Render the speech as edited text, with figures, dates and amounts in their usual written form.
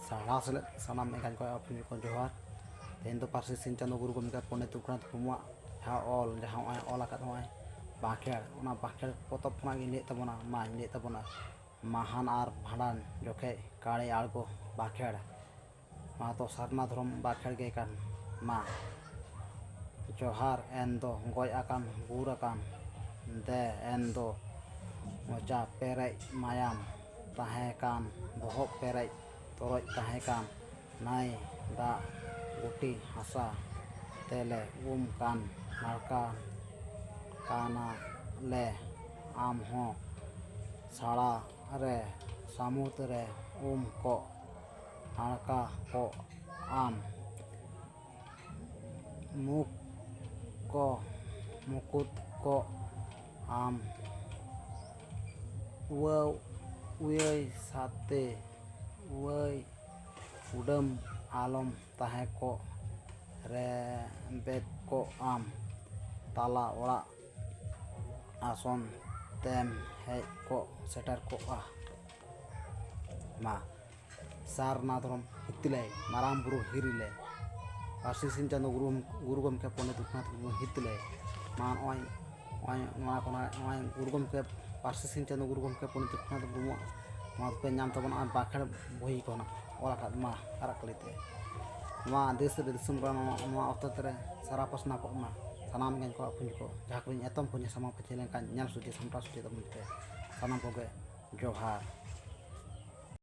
साढ़ा सेलेद सानाम एकान को अपनी को जोहार तेन तो पार्सी सिंह चांदो गुरु गमके पंडित रघुनाथ मुर्मुआ जहाँ ऑल आकाद होय बाखेड़ ओना बाखेड़ पतब खना गे लेत तबना मा लेत तबना महान आर भांडान जोखे काड़े आड़गो बाखेड़ मा तो सारना धर्म बाखेड़ गे कान मा जोहार एन दो गय आकान गुर आकान दे एन दो मोचा पेरेज मायाम ताहे कान बहब पेरेज तोरज ताहे कान नाय दा गुटी हसा तेले कान नाड़का काना ले आम हो साड़ा रे सामुद रे को नाड़का को आम मुख को मुकुट को आम उय साते उय उडम आलम ताहे को रे बेद को आम ताला ओड़ा आसन तेम हेज को सेटर को मा सारना धर्म हितले माराम बुरु हिरिले पार्सी सिंह चांदो गुरु गमके पंडित रघुनाथ मुर्मू हितले मा गुरु गमके पार्सी सिंह चांदो गुरु गमके पंडित रघुनाथ मुर्मू मा पे नाम तबन बाखेड़ बही को ओला मा आराकलिते मा देश रे दिसम अवतत रे सारा पसना को मा सानाम गेन को पुंज को जहाँ को एतम पुंज समा पचे लेन का ᱧᱮᱞ सुचे सामटा सुचे तब सानाम को जोहार।